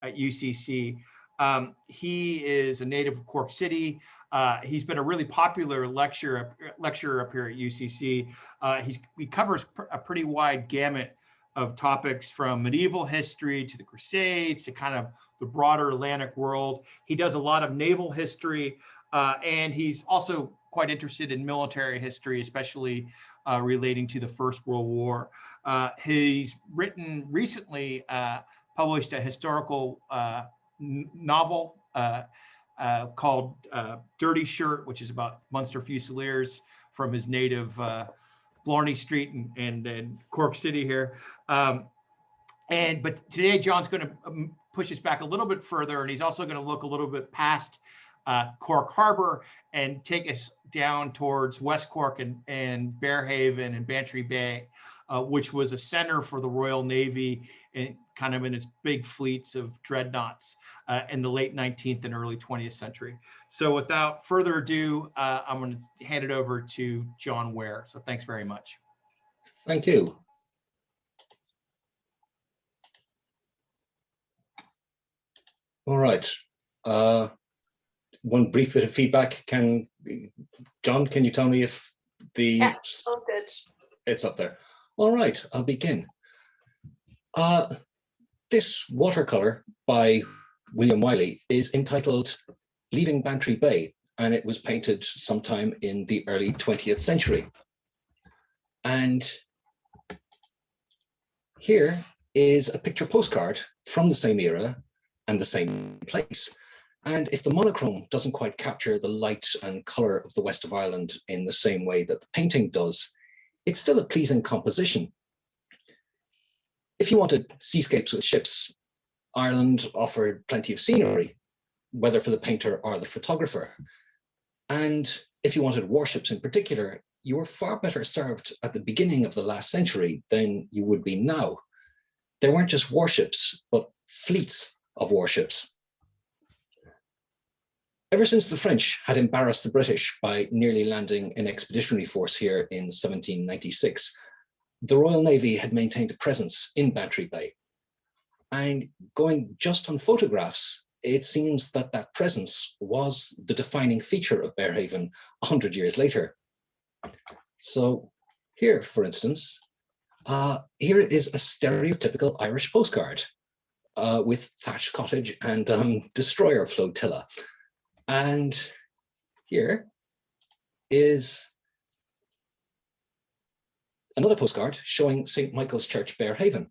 at UCC. He is a native of Cork City. He's been a really popular lecturer up here at UCC. He covers a pretty wide gamut of topics, from medieval history to the Crusades to kind of the broader Atlantic world. He does a lot of naval history, and he's also quite interested in military history, especially relating to the First World War. He's recently published a historical novel called Dirty Shirt, which is about Munster Fusiliers from his native Blarney Street and Cork City here. But today John's going to push us back a little bit further, and he's also going to look a little bit past Cork Harbor and take us down towards West Cork and Bearhaven and Bantry Bay, which was a center for the Royal Navy and kind of in its big fleets of dreadnoughts in the late 19th and early 20th century. So without further ado, I'm going to hand it over to John Ware. So thanks very much. Thank you. All right. One brief bit of feedback. John, can you tell me if Yeah, all good. It's up there? All right, I'll begin. This watercolor by William Wiley is entitled Leaving Bantry Bay, and it was painted sometime in the early 20th century. And here is a picture postcard from the same era and the same place. And if the monochrome doesn't quite capture the light and color of the west of Ireland in the same way that the painting does, it's still a pleasing composition. If you wanted seascapes with ships, Ireland offered plenty of scenery, whether for the painter or the photographer. And if you wanted warships in particular, you were far better served at the beginning of the last century than you would be now. There weren't just warships, but fleets of warships. Ever since the French had embarrassed the British by nearly landing an expeditionary force here in 1796, the Royal Navy had maintained a presence in Bantry Bay. And going just on photographs, it seems that that presence was the defining feature of Bearhaven 100 years later. So here, for instance, here is a stereotypical Irish postcard with thatched cottage and destroyer flotilla. And here is another postcard showing St. Michael's Church, Bearhaven,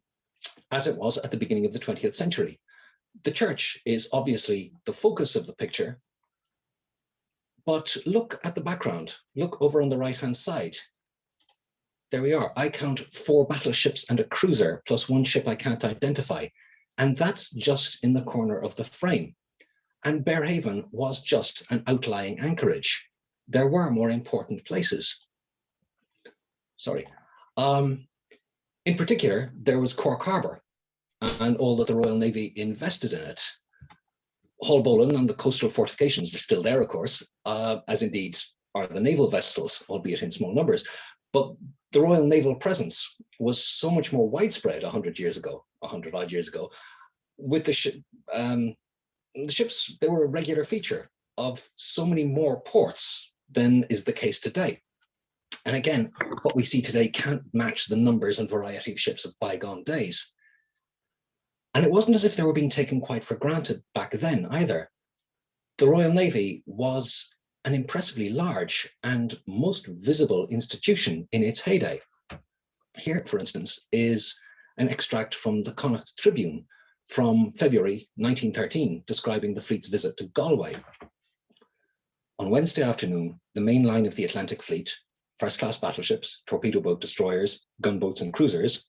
as it was at the beginning of the 20th century. The church is obviously the focus of the picture, but look at the background. Look over on the right-hand side. There we are. I count 4 battleships and a cruiser, plus one ship I can't identify. And that's just in the corner of the frame. And Bearhaven was just an outlying anchorage. There were more important places. Sorry. In particular, there was Cork Harbor and all that the Royal Navy invested in it. Haulbowline and the coastal fortifications are still there, of course, as indeed are the naval vessels, albeit in small numbers. But the Royal Naval presence was so much more widespread 100 odd years ago, with the ships, they were a regular feature of so many more ports than is the case today. And again, what we see today can't match the numbers and variety of ships of bygone days. And it wasn't as if they were being taken quite for granted back then either. The Royal Navy was an impressively large and most visible institution in its heyday. Here, for instance, is an extract from the Connacht Tribune from February 1913, describing the fleet's visit to Galway. On Wednesday afternoon, the main line of the Atlantic Fleet, first-class battleships, torpedo boat destroyers, gunboats and cruisers,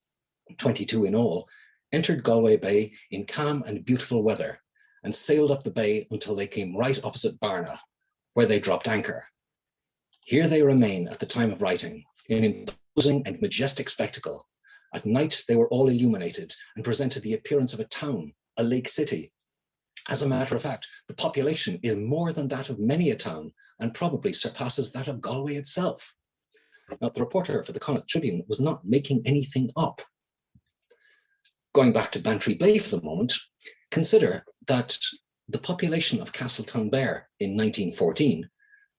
22 in all, entered Galway Bay in calm and beautiful weather and sailed up the bay until they came right opposite Barna, where they dropped anchor. Here they remain at the time of writing, an imposing and majestic spectacle. At night, they were all illuminated and presented the appearance of a town, a lake city. As a matter of fact, the population is more than that of many a town and probably surpasses that of Galway itself. Now, the reporter for the Connacht Tribune was not making anything up. Going back to Bantry Bay for the moment, Consider that the population of Castletownbere in 1914,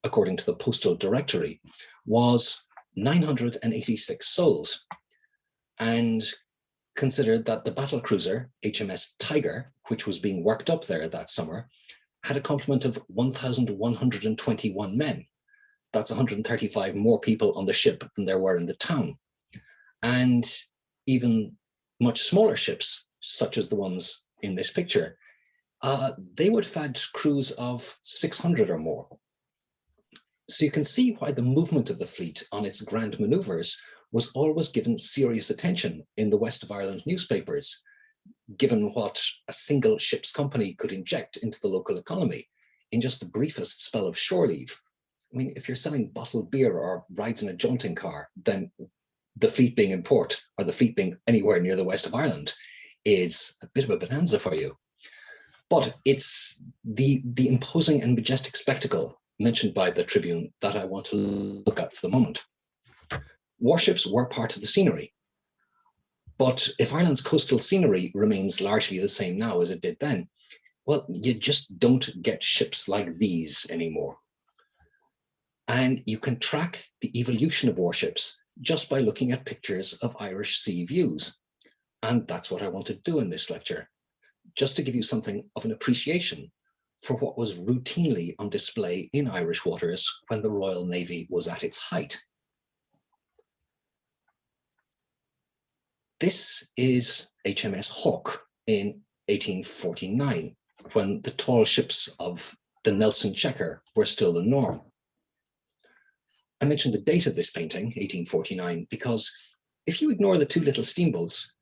according to the Postal Directory, was 986 souls. And consider that the battle cruiser HMS Tiger, which was being worked up there that summer, had a complement of 1,121 men. That's 135 more people on the ship than there were in the town. And even much smaller ships, such as the ones in this picture, they would have had crews of 600 or more. So you can see why the movement of the fleet on its grand manoeuvres was always given serious attention in the West of Ireland newspapers, given what a single ship's company could inject into the local economy in just the briefest spell of shore leave. I mean, if you're selling bottled beer or rides in a jaunting car, then the fleet being in port or the fleet being anywhere near the West of Ireland is a bit of a bonanza for you. But it's the imposing and majestic spectacle mentioned by the Tribune that I want to look at for the moment. Warships were part of the scenery, but if Ireland's coastal scenery remains largely the same now as it did then, well, you just don't get ships like these anymore. And you can track the evolution of warships just by looking at pictures of Irish sea views. And that's what I want to do in this lecture, just to give you something of an appreciation for what was routinely on display in Irish waters when the Royal Navy was at its height. This is HMS Hawk in 1849, when the tall ships of the Nelson Checker were still the norm. I mentioned the date of this painting, 1849, because if you ignore the two little steamboats,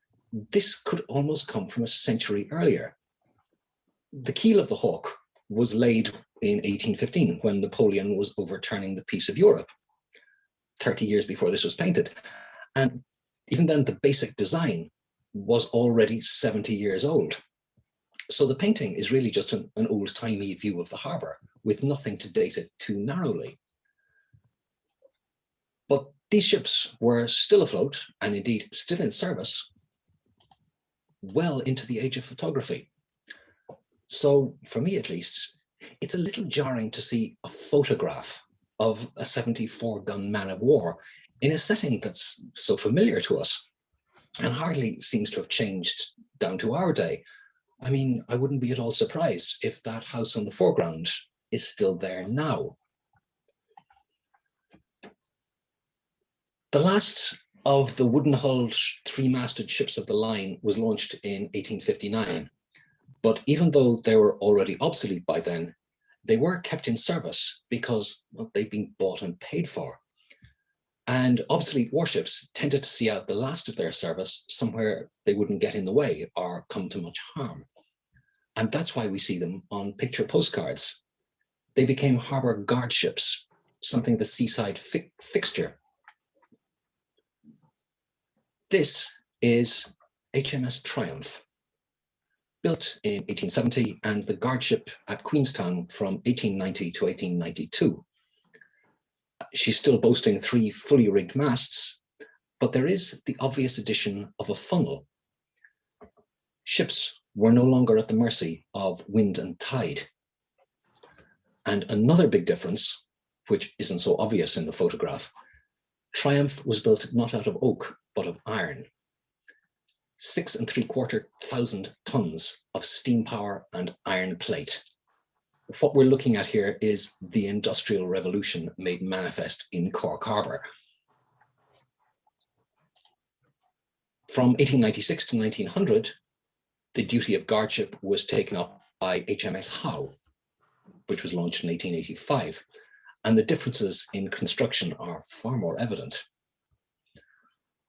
this could almost come from a century earlier. The keel of the Hawk was laid in 1815 when Napoleon was overturning the peace of Europe, 30 years before this was painted. And even then, the basic design was already 70 years old. So the painting is really just an old-timey view of the harbour with nothing to date it too narrowly. But these ships were still afloat and indeed still in service well into the age of photography. So for me, at least, it's a little jarring to see a photograph of a 74-gun man of war in a setting that's so familiar to us and hardly seems to have changed down to our day. I mean, I wouldn't be at all surprised if that house on the foreground is still there now. The last of the wooden-hulled, three-masted ships of the line was launched in 1859. But even though they were already obsolete by then, they were kept in service because, well, they'd been bought and paid for. And obsolete warships tended to see out the last of their service somewhere they wouldn't get in the way or come to much harm. And that's why we see them on picture postcards. They became harbour guard ships, something of a seaside fixture. This is HMS Triumph, built in 1870 and the guard ship at Queenstown from 1890 to 1892. She's still boasting 3 fully rigged masts, but there is the obvious addition of a funnel. Ships were no longer at the mercy of wind and tide. And another big difference, which isn't so obvious in the photograph, Triumph was built not out of oak, but of iron. 6,750 tons of steam power and iron plate. What we're looking at here is the Industrial Revolution made manifest in Cork Harbour. From 1896 to 1900, the duty of guardship was taken up by HMS Howe, which was launched in 1885, and the differences in construction are far more evident.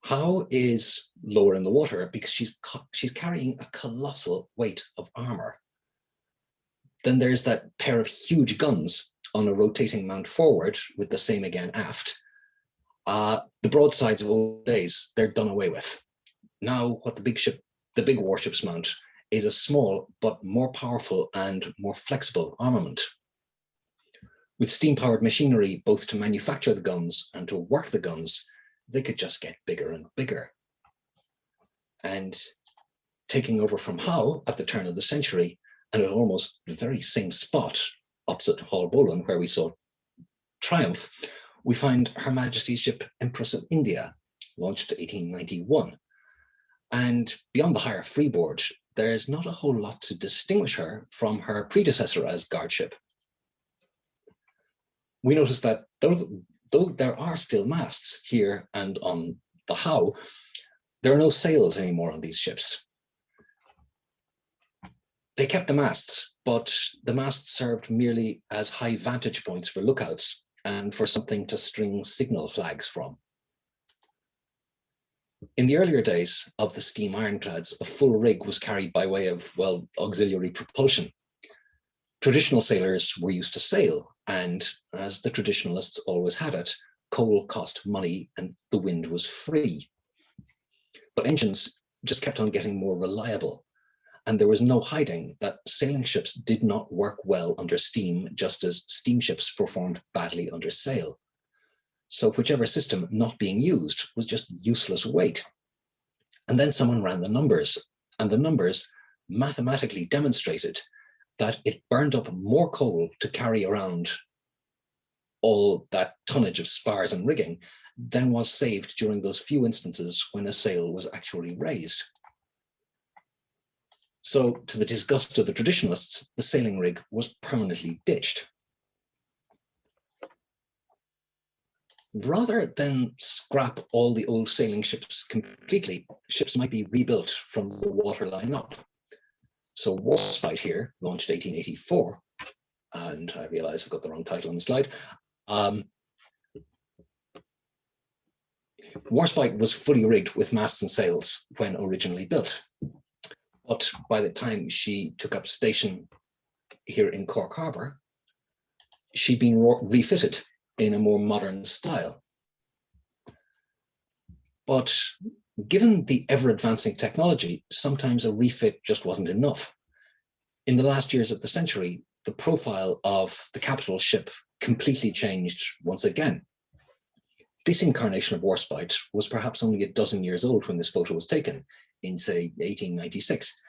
Howe is lower in the water because she's carrying a colossal weight of armour. Then there's that pair of huge guns on a rotating mount forward with the same again aft. The broadsides of old days, they're done away with. Now what the big warships mount is a small but more powerful and more flexible armament. With steam-powered machinery both to manufacture the guns and to work the guns, they could just get bigger and bigger. And taking over from Howe at the turn of the century, and at almost the very same spot opposite Haulbowline, where we saw Triumph, we find Her Majesty's ship Empress of India, launched 1891. And beyond the higher freeboard, there's not a whole lot to distinguish her from her predecessor as guard ship. We notice that though there are still masts here and on the Howe, there are no sails anymore on these ships. They kept the masts, but the masts served merely as high vantage points for lookouts and for something to string signal flags from. In the earlier days of the steam ironclads, a full rig was carried by way of, well, auxiliary propulsion. Traditional sailors were used to sail, and as the traditionalists always had it, coal cost money and the wind was free. But engines just kept on getting more reliable, and there was no hiding that sailing ships did not work well under steam, just as steamships performed badly under sail. So whichever system not being used was just useless weight. And then someone ran the numbers, and the numbers mathematically demonstrated that it burned up more coal to carry around all that tonnage of spars and rigging than was saved during those few instances when a sail was actually raised. So, to the disgust of the traditionalists, the sailing rig was permanently ditched. Rather than scrap all the old sailing ships completely, ships might be rebuilt from the waterline up. So Warspite here, launched 1884, and I realize I've got the wrong title on the slide. Warspite was fully rigged with masts and sails when originally built. But by the time she took up station here in Cork Harbour, she'd been refitted in a more modern style. But given the ever-advancing technology, sometimes a refit just wasn't enough. In the last years of the century, the profile of the capital ship completely changed once again. This incarnation of Warspite was perhaps only a dozen years old when this photo was taken, in, say, 1896,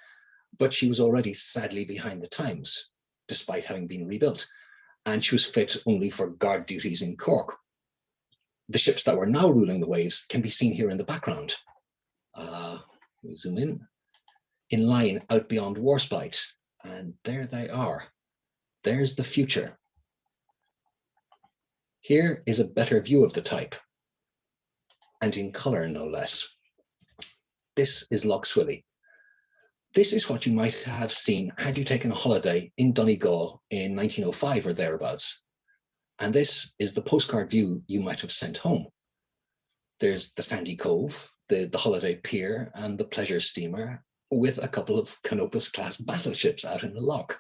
but she was already sadly behind the times, despite having been rebuilt, and she was fit only for guard duties in Cork. The ships that were now ruling the waves can be seen here in the background. We zoom in line out beyond Warspite, and there they are. There's the future. Here is a better view of the type, and in colour no less. This is Lough Swilly. This is what you might have seen had you taken a holiday in Donegal in 1905 or thereabouts. And this is the postcard view you might have sent home. There's the sandy cove, the holiday pier, and the pleasure steamer with a couple of Canopus class battleships out in the loch.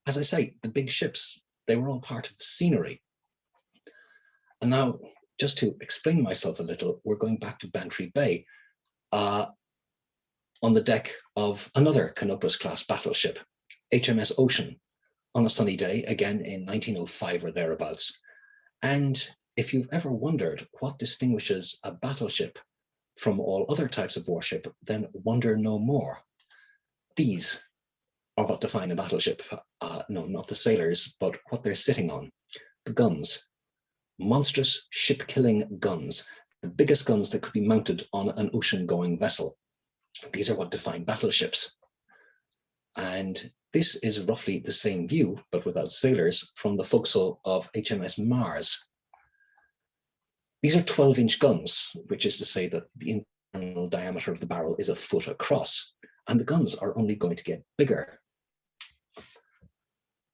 As I say, the big ships, they were all part of the scenery. And now, just to explain myself a little, we're going back to Bantry Bay on the deck of another Canopus class battleship, HMS Ocean, on a sunny day, again in 1905 or thereabouts. And if you've ever wondered what distinguishes a battleship from all other types of warship, then wonder no more. These are what define a battleship. No, not the sailors, but what they're sitting on. The guns. Monstrous ship-killing guns. The biggest guns that could be mounted on an ocean-going vessel. These are what define battleships. And this is roughly the same view, but without sailors, from the forecastle of HMS Mars. These are 12-inch guns, which is to say that the internal diameter of the barrel is a foot across, and the guns are only going to get bigger.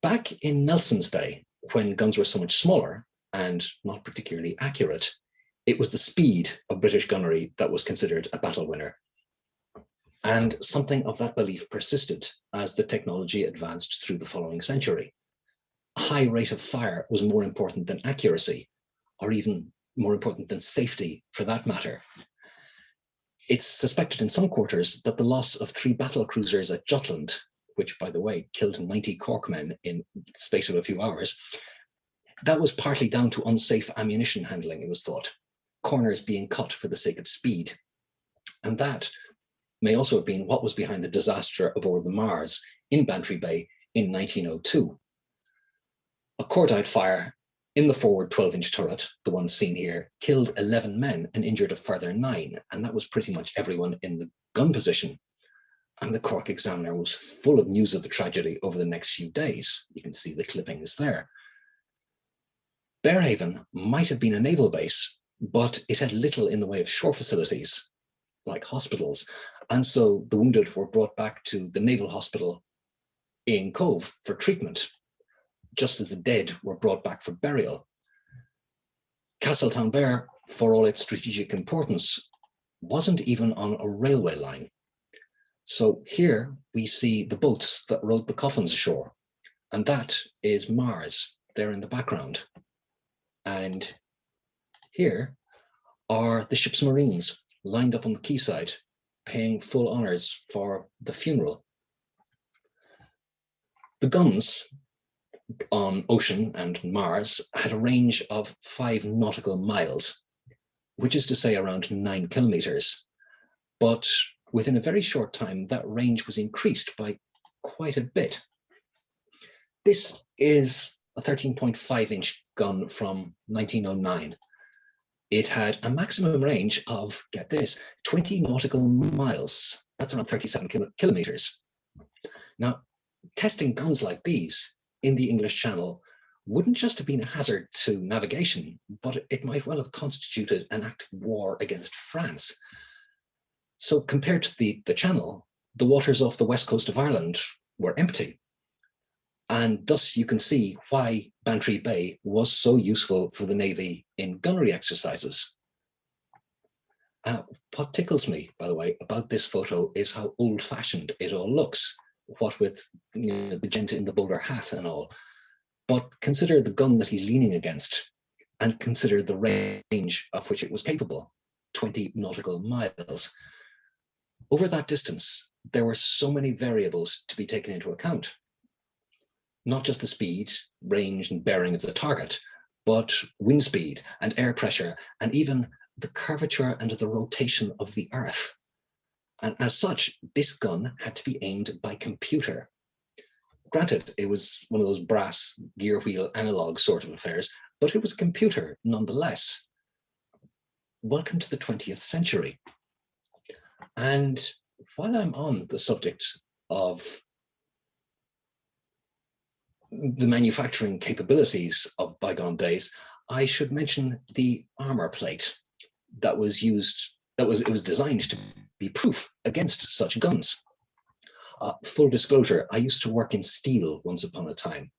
Back in Nelson's day, when guns were so much smaller and not particularly accurate, it was the speed of British gunnery that was considered a battle winner. And something of that belief persisted as the technology advanced through the following century. A high rate of fire was more important than accuracy, or even more important than safety for that matter. It's suspected in some quarters that the loss of 3 battle cruisers at Jutland, which by the way killed 90 Cork men in the space of a few hours, that was partly down to unsafe ammunition handling, it was thought, corners being cut for the sake of speed. And that, may also have been what was behind the disaster aboard the Mars in Bantry Bay in 1902. A cordite fire in the forward 12-inch turret, the one seen here, killed 11 men and injured a further 9, and that was pretty much everyone in the gun position. And the Cork Examiner was full of news of the tragedy over the next few days. You can see the clippings there. Bearhaven might have been a naval base, but it had little in the way of shore facilities, like hospitals. And so the wounded were brought back to the Naval Hospital in Cove for treatment, just as the dead were brought back for burial. Castletownbere, for all its strategic importance, wasn't even on a railway line. So here we see the boats that rowed the coffins ashore, and that is Mars there in the background. And here are the ship's marines lined up on the quayside, paying full honours for the funeral. The guns on Ocean and Mars had a range of 5 nautical miles, which is to say around 9 kilometres. But within a very short time, that range was increased by quite a bit. This is a 13.5-inch gun from 1909. It had a maximum range of, get this, 20 nautical miles. That's around 37 kilometres. Now, testing guns like these in the English Channel wouldn't just have been a hazard to navigation, but it might well have constituted an act of war against France. So compared to the Channel, the waters off the west coast of Ireland were empty. And thus you can see why Bantry Bay was so useful for the Navy in gunnery exercises. What tickles me, by the way, about this photo is how old-fashioned it all looks, what with the gent in the bowler hat and all. But consider the gun that he's leaning against, and consider the range of which it was capable, 20 nautical miles. Over that distance, there were so many variables to be taken into account. Not just the speed, range, and bearing of the target, but wind speed and air pressure, and even the curvature and the rotation of the Earth. And as such, this gun had to be aimed by computer. Granted, it was one of those brass gear wheel analog sort of affairs, but it was a computer nonetheless. Welcome to the 20th century. And while I'm on the subject of the manufacturing capabilities of bygone days, I should mention the armor plate that was used, it was designed to be proof against such guns. Full disclosure, I used to work in steel once upon a time.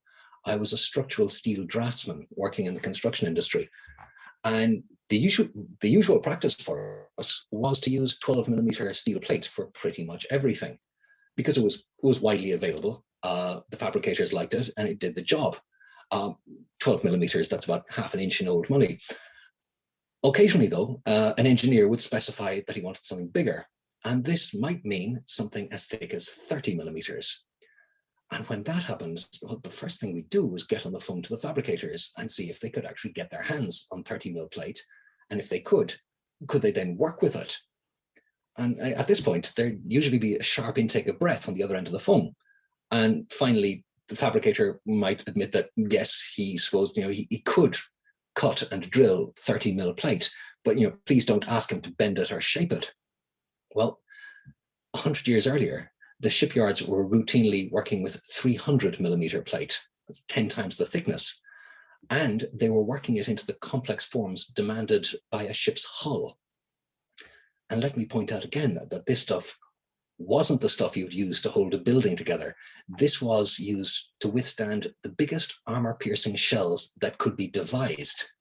I was a structural steel draftsman working in the construction industry. And the usual practice for us was to use 12mm steel plate for pretty much everything, because it was widely available. The fabricators liked it, and it did the job. 12mm, that's about half an inch in old money. Occasionally, though, an engineer would specify that he wanted something bigger, and this might mean something as thick as 30mm. And when that happened, well, the first thing we do was get on the phone to the fabricators and see if they could actually get their hands on 30mm plate, and if they could they then work with it? And at this point, there'd usually be a sharp intake of breath on the other end of the phone. And finally, the fabricator might admit that, yes, he supposed, he could cut and drill 30mm plate, but, please don't ask him to bend it or shape it. Well, 100 years earlier, the shipyards were routinely working with 300mm plate. That's 10 times the thickness. And they were working it into the complex forms demanded by a ship's hull. And let me point out again that this stuff wasn't the stuff you'd use to hold a building together. This was used to withstand the biggest armor-piercing shells that could be devised.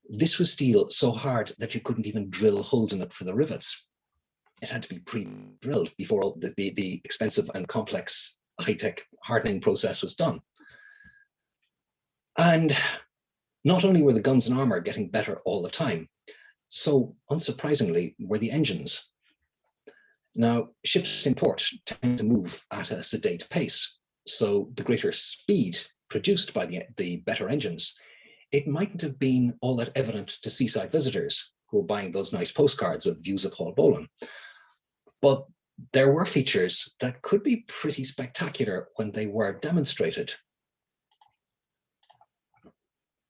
This was steel so hard that you couldn't even drill holes in it for the rivets. It had to be pre-drilled before the expensive and complex high-tech hardening process was done. And not only were the guns and armor getting better all the time, so unsurprisingly were the engines. Now, ships in port tend to move at a sedate pace, so the greater speed produced by the better engines, it mightn't have been all that evident to seaside visitors who were buying those nice postcards of views of Haulbowline. But there were features that could be pretty spectacular when they were demonstrated.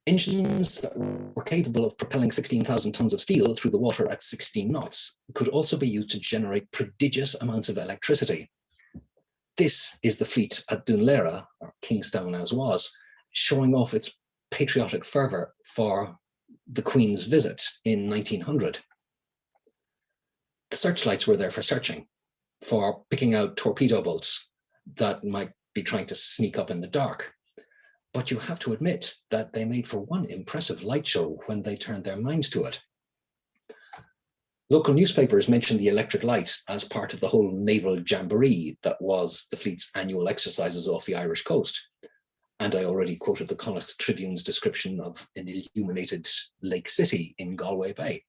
Engines that were capable of propelling 16,000 tons of steel through the water at 16 knots could also be used to generate prodigious amounts of electricity. This is the fleet at Dunlera, or Kingstown as was, showing off its patriotic fervour for the Queen's visit in 1900. The searchlights were there for searching, for picking out torpedo boats that might be trying to sneak up in the dark. But you have to admit that they made for one impressive light show when they turned their minds to it. Local newspapers mentioned the electric light as part of the whole naval jamboree that was the fleet's annual exercises off the Irish coast. And I already quoted the Connacht Tribune's description of an illuminated Lake City in Galway Bay.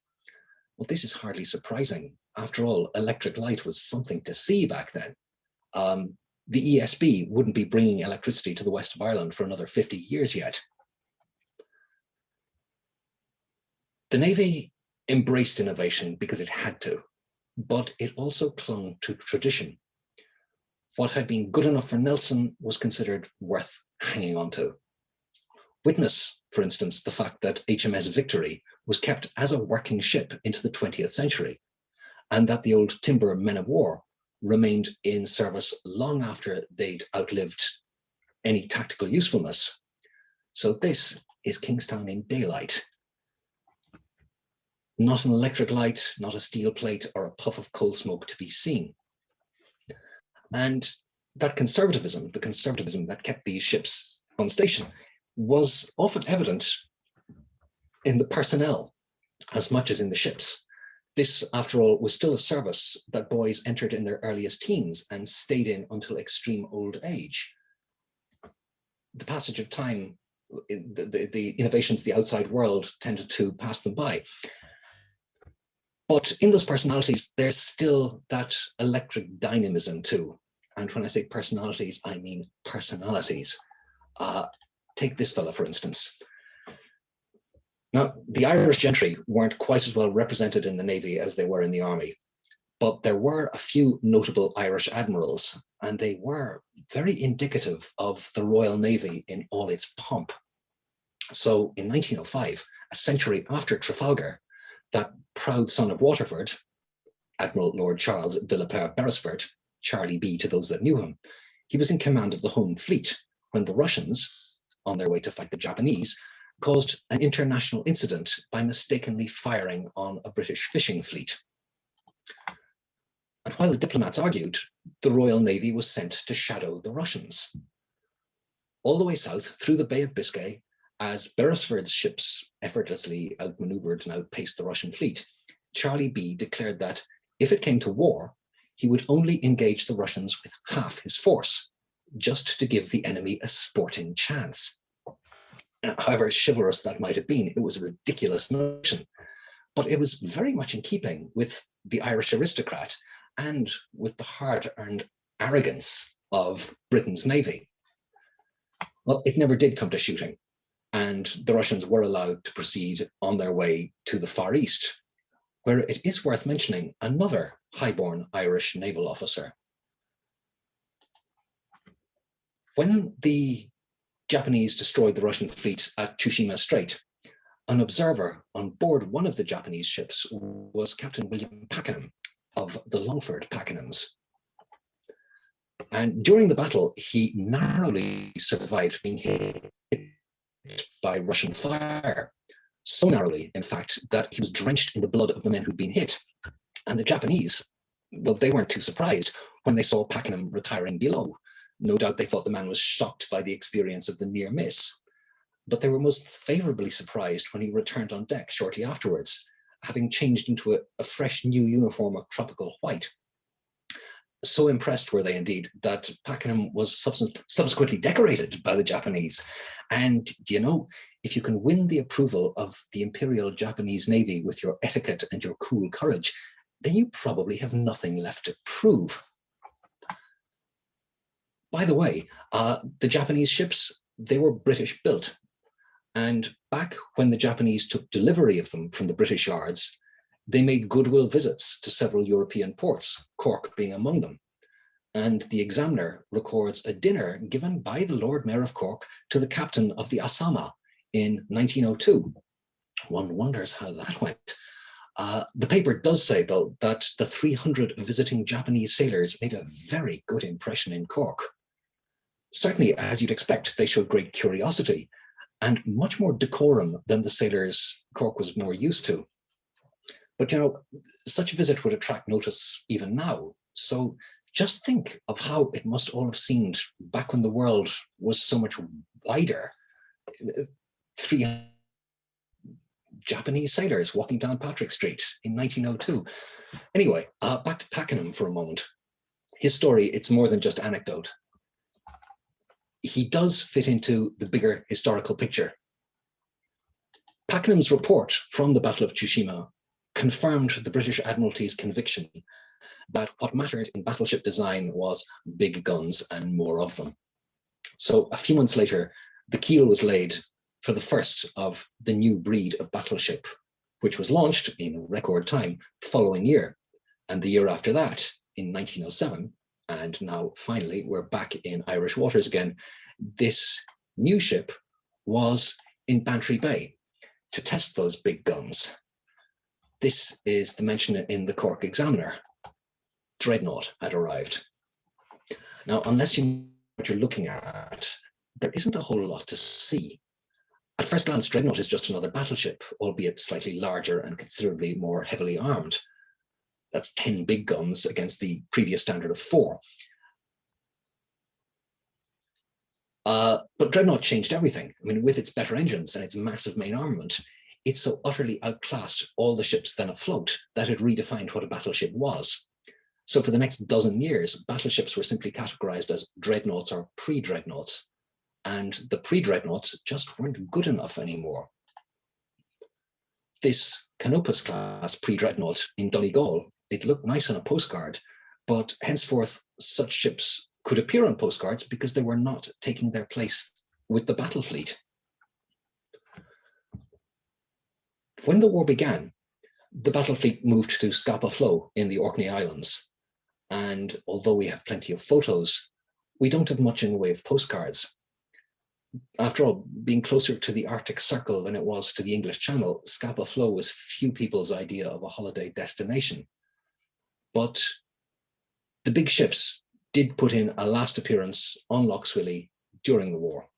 Well, this is hardly surprising. After all, electric light was something to see back then. The ESB wouldn't be bringing electricity to the west of Ireland for another 50 years yet. The Navy embraced innovation because it had to, but it also clung to tradition. What had been good enough for Nelson was considered worth hanging on to. Witness, for instance, the fact that HMS Victory was kept as a working ship into the 20th century, and that the old timber men of war remained in service long after they'd outlived any tactical usefulness. So this is Kingstown in daylight. Not an electric light, not a steel plate or a puff of coal smoke to be seen. And that conservatism, the conservatism that kept these ships on station, was often evident in the personnel as much as in the ships. This, after all, was still a service that boys entered in their earliest teens and stayed in until extreme old age. The passage of time, the innovations of the outside world tended to pass them by. But in those personalities, there's still that electric dynamism too. And when I say personalities, I mean personalities. Take this fella, for instance. Now, the Irish gentry weren't quite as well represented in the Navy as they were in the Army, but there were a few notable Irish admirals, and they were very indicative of the Royal Navy in all its pomp. So in 1905, a century after Trafalgar, that proud son of Waterford, Admiral Lord Charles de la Pere Beresford, Charlie B to those that knew him, he was in command of the home fleet when the Russians, on their way to fight the Japanese, caused an international incident by mistakenly firing on a British fishing fleet. And while the diplomats argued, the Royal Navy was sent to shadow the Russians. All the way south through the Bay of Biscay, as Beresford's ships effortlessly outmaneuvered and outpaced the Russian fleet, Charlie B declared that if it came to war, he would only engage the Russians with half his force, just to give the enemy a sporting chance. However chivalrous that might have been, it was a ridiculous notion, but it was very much in keeping with the Irish aristocrat and with the hard-earned arrogance of Britain's navy. Well, it never did come to shooting, and the Russians were allowed to proceed on their way to the Far East, where it is worth mentioning another highborn Irish naval officer. When the Japanese destroyed the Russian fleet at Tsushima Strait, an observer on board one of the Japanese ships was Captain William Pakenham of the Longford Pakenhams. And during the battle, he narrowly survived being hit by Russian fire. So narrowly, in fact, that he was drenched in the blood of the men who'd been hit. And the Japanese, well, they weren't too surprised when they saw Pakenham retiring below. No doubt they thought the man was shocked by the experience of the near miss. But they were most favorably surprised when he returned on deck shortly afterwards, having changed into a fresh new uniform of tropical white. So impressed were they indeed that Pakenham was subsequently decorated by the Japanese. And you know, if you can win the approval of the Imperial Japanese Navy with your etiquette and your cool courage, then you probably have nothing left to prove. By the way, the Japanese ships, they were British built. And back when the Japanese took delivery of them from the British yards, They made goodwill visits to several European ports, Cork being among them. And the Examiner records a dinner given by the Lord Mayor of Cork to the captain of the Asama in 1902. One wonders how that went. The paper does say, though, that the 300 visiting Japanese sailors made a very good impression in Cork. Certainly, as you'd expect, they showed great curiosity and much more decorum than the sailors Cork was more used to. But, you know, such a visit would attract notice even now. So just think of how it must all have seemed back when the world was so much wider. 300 Japanese sailors walking down Patrick Street in 1902. Anyway, back to Pakenham for a moment. His story, it's more than just anecdote. He does fit into the bigger historical picture. Pakenham's report from the Battle of Tsushima confirmed the British Admiralty's conviction that what mattered in battleship design was big guns and more of them. So a few months later, the keel was laid for the first of the new breed of battleship, which was launched in record time the following year. And the year after that, in 1907, and now finally we're back in Irish waters again, this new ship was in Bantry Bay to test those big guns. This is the mention in the Cork Examiner. Dreadnought had arrived. Now, unless you know what you're looking at, there isn't a whole lot to see. At first glance, Dreadnought is just another battleship, albeit slightly larger and considerably more heavily armed. That's 10 big guns against the previous standard of 4. But Dreadnought changed everything. I mean, with its better engines and its massive main armament, it so utterly outclassed all the ships then afloat that it redefined what a battleship was. So for the next dozen years, battleships were simply categorized as dreadnoughts or pre-dreadnoughts. And the pre-dreadnoughts just weren't good enough anymore. This Canopus class pre-dreadnought in Donegal, it looked nice on a postcard, but henceforth such ships could appear on postcards because they were not taking their place with the battle fleet. When the war began, the battle fleet moved to Scapa Flow in the Orkney Islands. And although we have plenty of photos, we don't have much in the way of postcards. After all, being closer to the Arctic Circle than it was to the English Channel, Scapa Flow was few people's idea of a holiday destination. But the big ships did put in a last appearance on Lough Swilly during the war.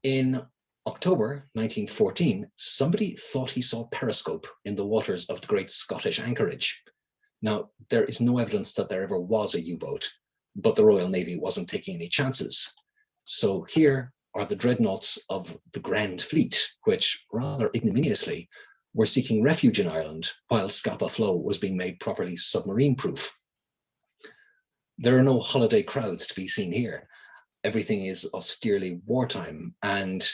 In October 1914, somebody thought he saw periscope in the waters of the great Scottish anchorage. Now, there is no evidence that there ever was a U-boat, but the Royal Navy wasn't taking any chances. So here are the dreadnoughts of the Grand Fleet, which rather ignominiously were seeking refuge in Ireland while Scapa Flow was being made properly submarine-proof. There are no holiday crowds to be seen here. Everything is austerely wartime, and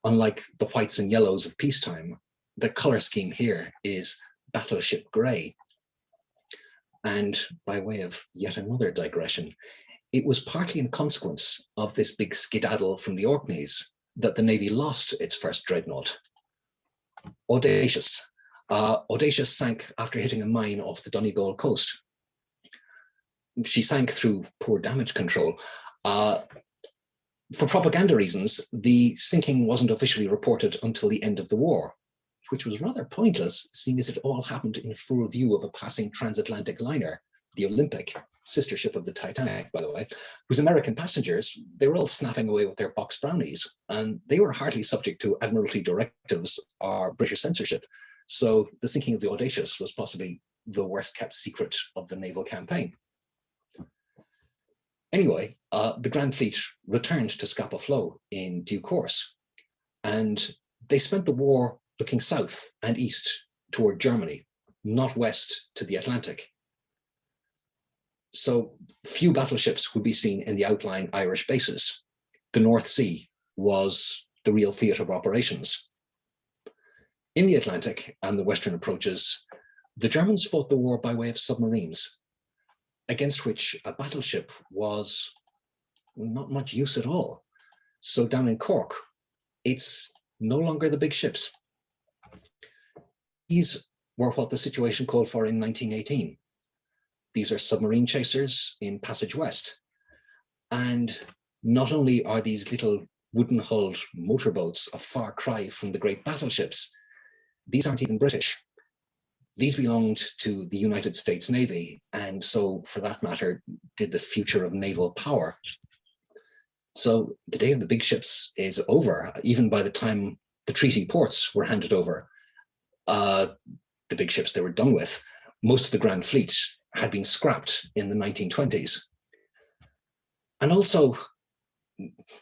unlike the whites and yellows of peacetime, the color scheme here is battleship gray. And by way of yet another digression, it was partly in consequence of this big skedaddle from the Orkneys that the Navy lost its first dreadnought. Audacious. Audacious sank after hitting a mine off the Donegal coast. She sank through poor damage control. For propaganda reasons, the sinking wasn't officially reported until the end of the war, which was rather pointless, seeing as it all happened in full view of a passing transatlantic liner, the Olympic, sister ship of the Titanic, by the way, whose American passengers, they were all snapping away with their box brownies, and they were hardly subject to Admiralty directives or British censorship. So the sinking of the Audacious was possibly the worst kept secret of the naval campaign. Anyway, the Grand Fleet returned to Scapa Flow in due course, and they spent the war looking south and east toward Germany, not west to the Atlantic. So few battleships would be seen in the outlying Irish bases. The North Sea was the real theatre of operations. In the Atlantic and the western approaches, the Germans fought the war by way of submarines, against which a battleship was not much use at all. So down in Cork, it's no longer the big ships. These were what the situation called for in 1918. These are submarine chasers in Passage West. And not only are these little wooden-hulled motorboats a far cry from the great battleships, these aren't even British. These belonged to the United States Navy, and so, for that matter, did the future of naval power. So the day of the big ships is over, even by the time the treaty ports were handed over. The big ships they were done with. Most of the Grand Fleet had been scrapped in the 1920s. And also,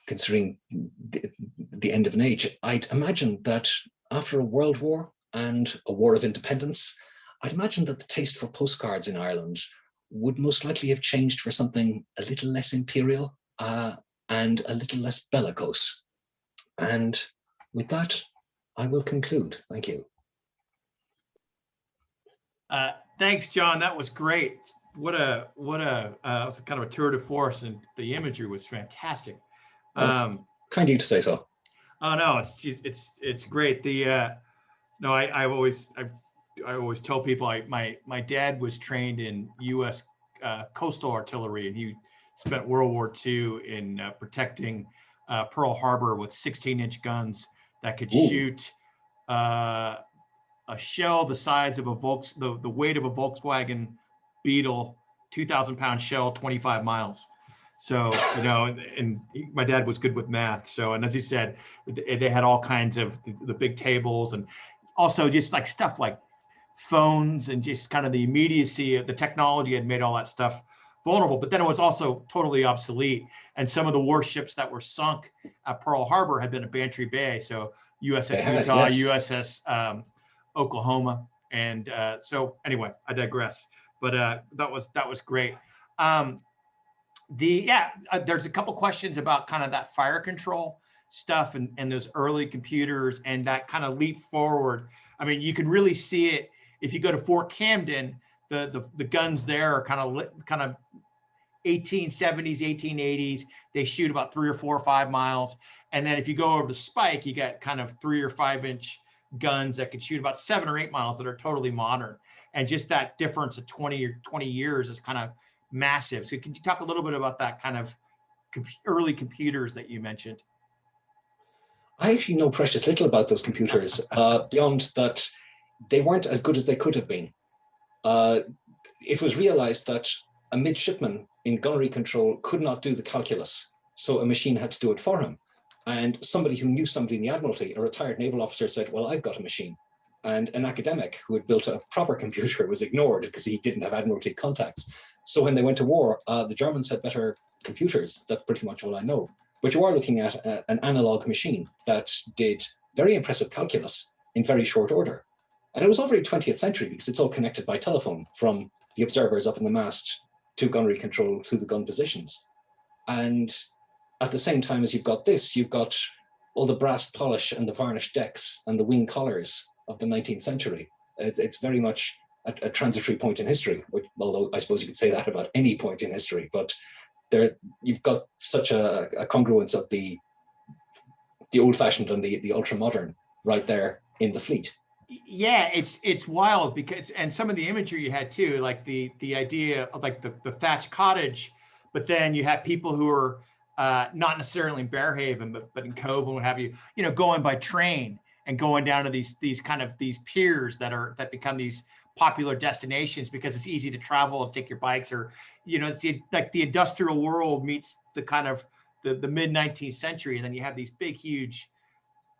considering the end of an age, I'd imagine that after a world war and a war of independence, I'd imagine that the taste for postcards in Ireland would most likely have changed for something a little less imperial and a little less bellicose. And with that, I will conclude. Thank you. Thanks, John. That was great. What a it was kind of a tour de force, and the imagery was fantastic. Kind of you to say so. Oh no, it's great. No, I always tell people my dad was trained in U.S. Coastal artillery, and he spent World War II in protecting Pearl Harbor with 16-inch guns that could shoot a shell the size of the weight of a Volkswagen Beetle, 2,000-pound shell, 25 miles. So, you know, and my dad was good with math. So, and as he said, they had all kinds of the big tables, and also just like stuff like phones, and just kind of the immediacy of the technology had made all that stuff vulnerable. But then it was also totally obsolete. And some of the warships that were sunk at Pearl Harbor had been at Bantry Bay. So USS Utah, yes. USS Oklahoma. And so anyway, I digress. But that was great. There's a couple questions about kind of that fire control stuff and those early computers and that kind of leap forward. I mean, you can really see it if you go to Fort Camden. The guns there are kind of 1870s, 1880s. They shoot about 3 or 4 or 5 miles. And then if you go over to Spike, you got kind of 3 or 5 inch guns that can shoot about 7 or 8 miles that are totally modern. And just that difference of 20 years is kind of massive. So can you talk a little bit about that kind of early computers that you mentioned? I actually know precious little about those computers, beyond that they weren't as good as they could have been. It was realized that a midshipman in gunnery control could not do the calculus, so a machine had to do it for him. And somebody who knew somebody in the Admiralty, a retired naval officer, said, well, I've got a machine. And an academic who had built a proper computer was ignored because he didn't have Admiralty contacts. So when they went to war, the Germans had better computers. That's pretty much all I know. But you are looking at an analog machine that did very impressive calculus in very short order. And it was all very 20th century because it's all connected by telephone from the observers up in the mast to gunnery control through the gun positions. And at the same time as you've got this, you've got all the brass polish and the varnished decks and the wing collars of the 19th century. It's very much a transitory point in history, although I suppose you could say that about any point in history, but there you've got such a congruence of the old-fashioned and the ultra-modern right there in the fleet. Yeah, it's wild because, and some of the imagery you had too, like the idea of like the thatched cottage, but then you have people who are not necessarily in Bearhaven, but in Cove and what have you, going by train and going down to these piers that become these popular destinations because it's easy to travel and take your bikes, or it's the industrial world meets the kind of the mid 19th century, and then you have these big huge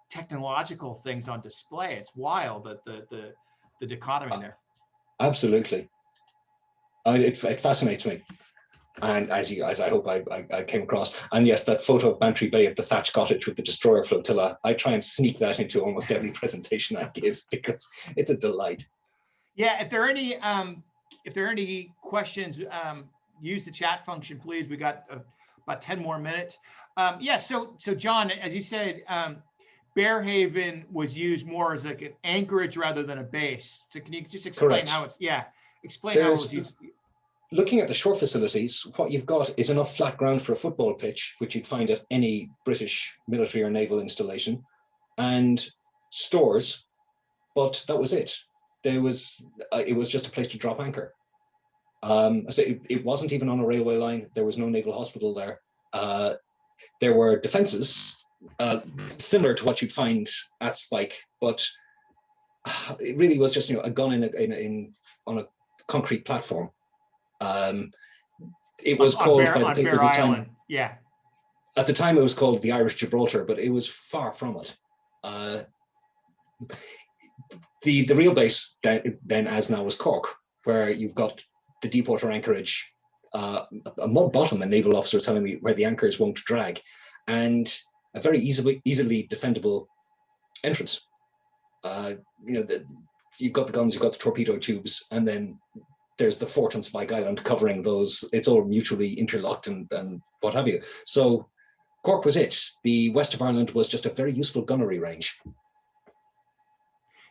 technological things on display. It's wild that the dichotomy there. Absolutely. It fascinates me. And as I hope I came across, and yes, that photo of Bantry Bay at the thatched cottage with the destroyer flotilla, I try and sneak that into almost every presentation I give because it's a delight. Yeah, if there are any questions, use the chat function, please. We got about 10 more minutes. So John, as you said, Bearhaven was used more as like an anchorage rather than a base. So can you just explain Correct. how explain how it was used? Looking at the shore facilities, what you've got is enough flat ground for a football pitch, which you'd find at any British military or naval installation, and stores, but that was it. There was it was just a place to drop anchor. So it wasn't even on a railway line. There was no naval hospital there. There were defenses similar to what you'd find at Spike, but it really was just a gun on a concrete platform. It was called by the people at the time. Yeah. At the time, it was called the Irish Gibraltar, but it was far from it. The real base then, as now, was Cork, where you've got the deepwater anchorage, a mud bottom, a naval officer telling me, where the anchors won't drag, and a very easily defendable entrance. You've got the guns, you've got the torpedo tubes, and then there's the fort on Spike Island covering those. It's all mutually interlocked and what have you. So Cork was it. The west of Ireland was just a very useful gunnery range.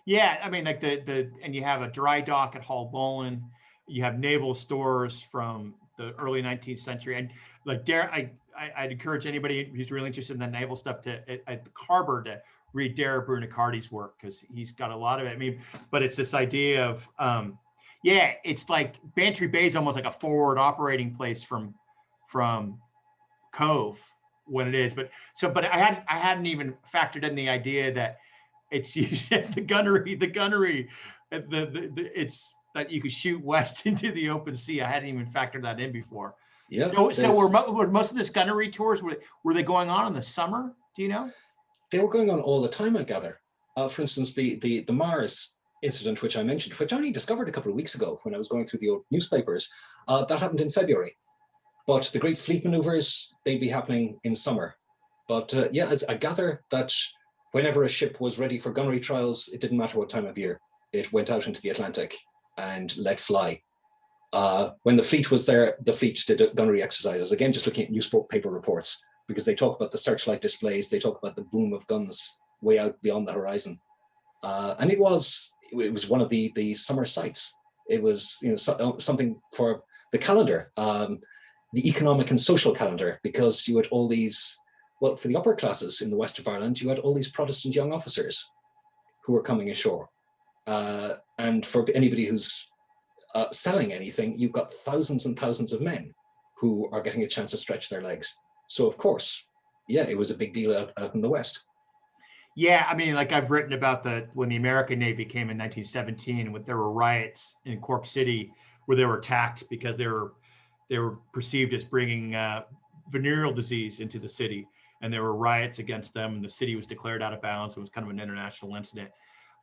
Yeah, I mean, like and you have a dry dock at Hull Bolin. You have naval stores from the early 19th century, and like I'd encourage anybody who's really interested in the naval stuff at the harbor to read Dara Brunicardi's work, because he's got a lot of it. I mean, but it's this idea of yeah, it's like Bantry Bay is almost like a forward operating place from Cove when it is, but I hadn't even factored in the idea that it's the gunnery, it's that you could shoot west into the open sea. I hadn't even factored that in before. Yeah. So were most of this gunnery tours, were they going on in the summer? Do you know? They were going on all the time, I gather. For instance, the Mars incident, which I mentioned, which I only discovered a couple of weeks ago when I was going through the old newspapers, that happened in February. But the great fleet maneuvers, they'd be happening in summer. But yeah, I gather that whenever a ship was ready for gunnery trials, it didn't matter what time of year. It went out into the Atlantic and let fly. When the fleet was there, the fleet did gunnery exercises. Again, just looking at newspaper reports, because they talk about the searchlight displays, they talk about the boom of guns way out beyond the horizon. And it was one of the summer sights. It was something for the calendar, the economic and social calendar, because you had all these, well, for the upper classes in the west of Ireland, you had all these Protestant young officers who were coming ashore. And for anybody who's selling anything, you've got thousands and thousands of men who are getting a chance to stretch their legs. So of course, yeah, it was a big deal out in the West. Yeah, I mean, like I've written about when the American Navy came in 1917, there were riots in Cork City where they were attacked because they were perceived as bringing venereal disease into the city, and there were riots against them, and the city was declared out of bounds. It was kind of an international incident.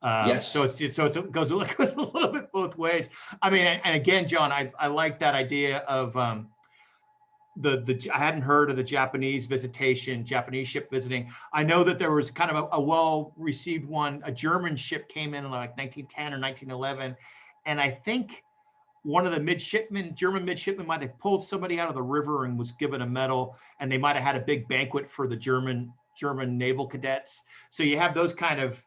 Yes. So it goes a little bit both ways. I mean, and again, John, I like that idea of I hadn't heard of the Japanese ship visiting. I know that there was kind of a well-received one. A German ship came in like 1910 or 1911, and I think one of the German midshipmen might have pulled somebody out of the river and was given a medal, and they might have had a big banquet for the German naval cadets. So you have those kind of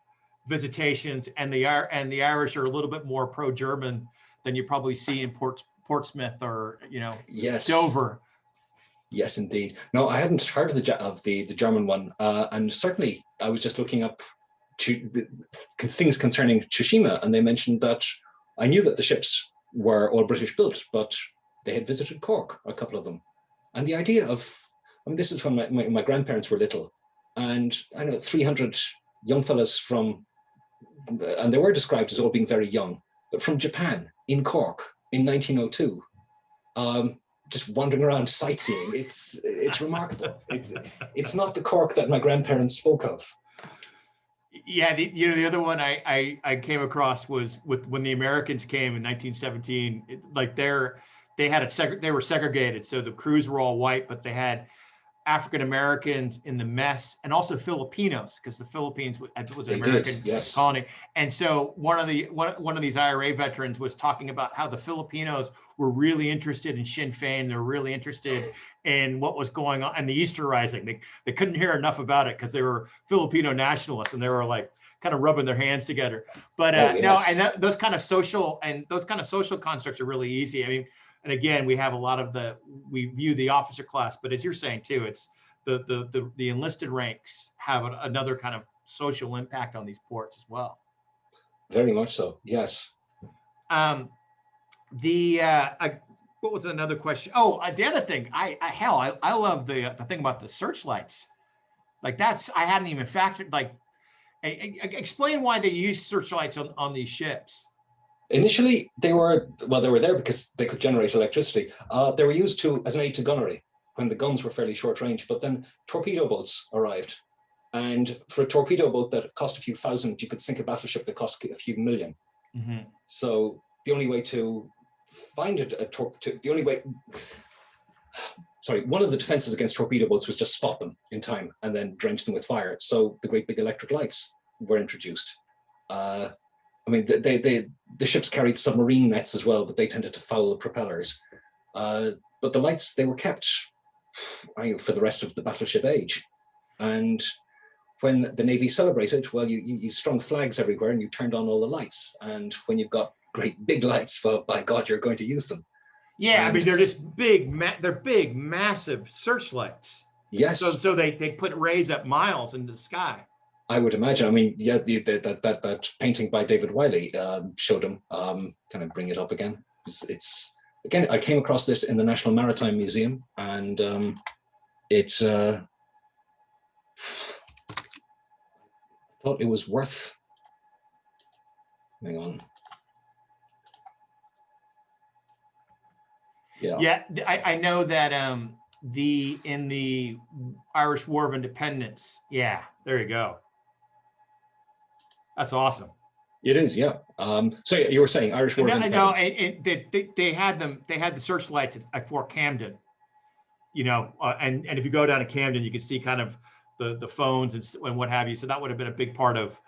visitations, and the Irish are a little bit more pro-German than you probably see in Portsmouth or yes. Dover. Yes, indeed. No, I hadn't heard of the German one, and certainly I was just looking up things concerning Tsushima, and they mentioned that I knew that the ships were all British built, but they had visited Cork, a couple of them, and the idea of, this is when my grandparents were little, and I know 300 young fellas from, and they were described as all being very young, but from Japan in Cork in 1902. Just wandering around sightseeing. It's remarkable. It's not the Cork that my grandparents spoke of. Yeah, the other one I came across was when the Americans came in 1917. They were segregated, so the crews were all white, but they had African Americans in the mess, and also Filipinos, because the Philippines was an American colony. And so one of these IRA veterans was talking about how the Filipinos were really interested in Sinn Féin. They're really interested in what was going on and the Easter Rising. They couldn't hear enough about it because they were Filipino nationalists, and they were like kind of rubbing their hands together. But those kind of social constructs are really easy. I mean, and again, we have a lot of we view the officer class, but as you're saying too, it's the enlisted ranks have another kind of social impact on these ports as well. Very much so. Yes. What was another question? Oh, the other thing, I love the thing about the searchlights. Like I hadn't even factored, like, explain why they use searchlights on these ships. Initially, they were there because they could generate electricity. They were used as an aid to gunnery when the guns were fairly short range, but then torpedo boats arrived. And for a torpedo boat that cost a few thousand, you could sink a battleship that cost a few million. Mm-hmm. So the only way to find one of the defenses against torpedo boats was just spot them in time and then drench them with fire. So the great big electric lights were introduced. I mean, the ships carried submarine nets as well, but they tended to foul the propellers. But the lights, they were kept for the rest of the battleship age. And when the Navy celebrated, well, you strung flags everywhere and you turned on all the lights. And when you've got great big lights, well, by God, you're going to use them. Yeah, I mean, they're just they're big, massive searchlights. Yes. So they put rays up miles into the sky. I would imagine. I mean, yeah, that painting by David Wiley showed them. Can I bring it up again? It's again, I came across this in the National Maritime Museum, and it's. I thought it was worth. Hang on. Yeah. Yeah, I know that in the Irish War of Independence. Yeah, there you go. That's awesome. It is, yeah. So you were saying Irish War of Independence. No, they had them. They had the searchlights at Fort Camden. You know, and if you go down to Camden, you can see kind of the phones and what have you. So that would have been a big part of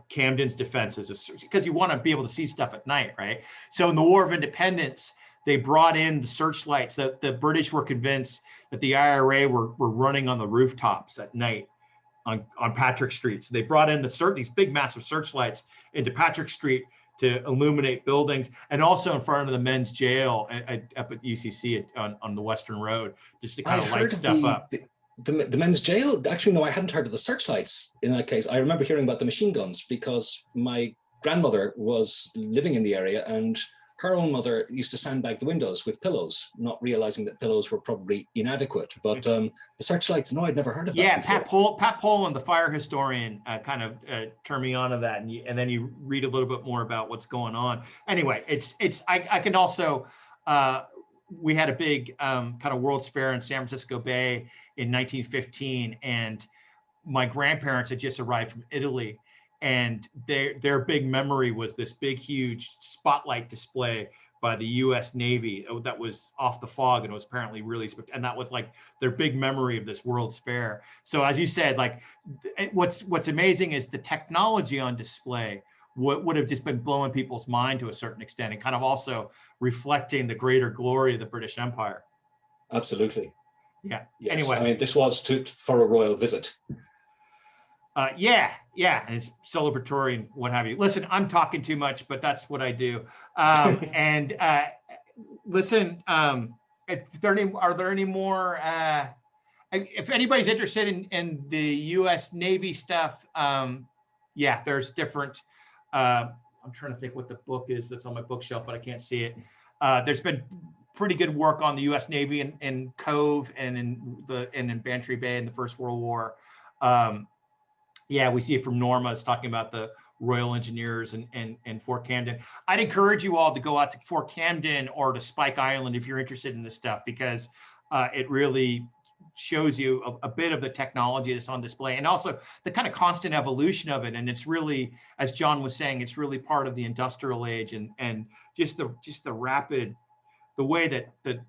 Camden's defenses, because you want to be able to see stuff at night, right? So in the War of Independence, they brought in the searchlights. That the British were convinced that the IRA were running on the rooftops at night on Patrick Street. So they brought in these big, massive searchlights into Patrick Street to illuminate buildings, and also in front of the men's jail up at UCC on the Western Road, just to kind of light stuff up. The men's jail? Actually, no, I hadn't heard of the searchlights in that case. I remember hearing about the machine guns because my grandmother was living in the area, and her own mother used to sandbag the windows with pillows, not realizing that pillows were probably inadequate. But the searchlights, no, I'd never heard of that. Yeah, Pat Poland, the fire historian, kind of turned me on to that, and then you read a little bit more about what's going on. Anyway, I can also. We had a big kind of World's Fair in San Francisco Bay in 1915, and my grandparents had just arrived from Italy, and their big memory was this big, huge spotlight display by the U.S. Navy that was off the fog, and it was apparently really, and that was like their big memory of this World's Fair. So as you said, like what's amazing is the technology on display. What would have just been blowing people's mind to a certain extent, and kind of also reflecting the greater glory of the British Empire. Absolutely. Yeah. Yes. Anyway, I mean, this was for a royal visit. Yeah, and it's celebratory and what have you. Listen, I'm talking too much, but that's what I do. And listen, are there any more? If anybody's interested in the U.S. Navy stuff, yeah, there's different. I'm trying to think what the book is that's on my bookshelf, but I can't see it. There's been pretty good work on the U.S. Navy in Cove and in Bantry Bay in the First World War. Yeah, we see it from Norma. It's talking about the Royal Engineers and Fort Camden. I'd encourage you all to go out to Fort Camden or to Spike Island if you're interested in this stuff, because it really shows you a bit of the technology that's on display, and also the kind of constant evolution of it. And it's really, as John was saying, it's really part of the industrial age, and just the rapid, the way that the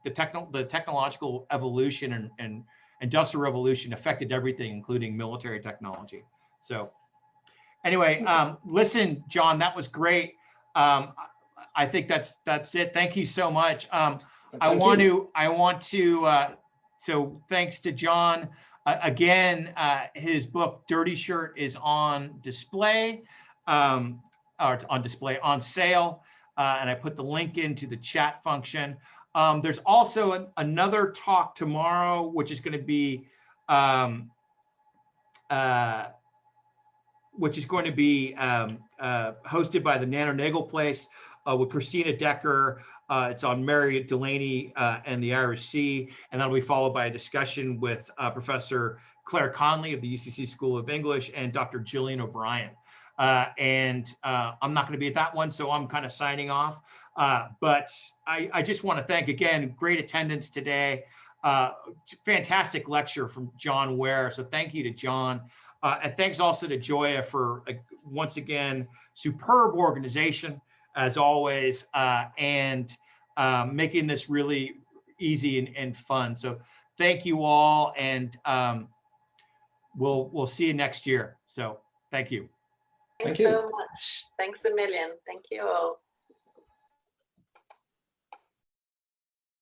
technological evolution and industrial revolution affected everything, including military technology. So anyway, listen, John, that was great. I think that's it. Thank you so much. I want to so thanks to John. Again, his book Dirty Shirt is on display, on sale, and I put the link into the chat function. There's also another talk tomorrow, which is going to be which is going to be hosted by the Nano Nagel Place with Christina Decker. It's on Mary Delaney and the Irish Sea, and that'll be followed by a discussion with Professor Claire Conley of the UCC School of English and Dr. Gillian O'Brien. I'm not going to be at that one, so I'm kind of signing off. But I just want to thank again, great attendance today. Fantastic lecture from John Ware. So thank you to John. And thanks also to Joya for, once again, superb organization, as always, and making this really easy and fun. So thank you all, and we'll see you next year. So thank you. Thanks Thank you. so much. Thanks a million. Thank you all.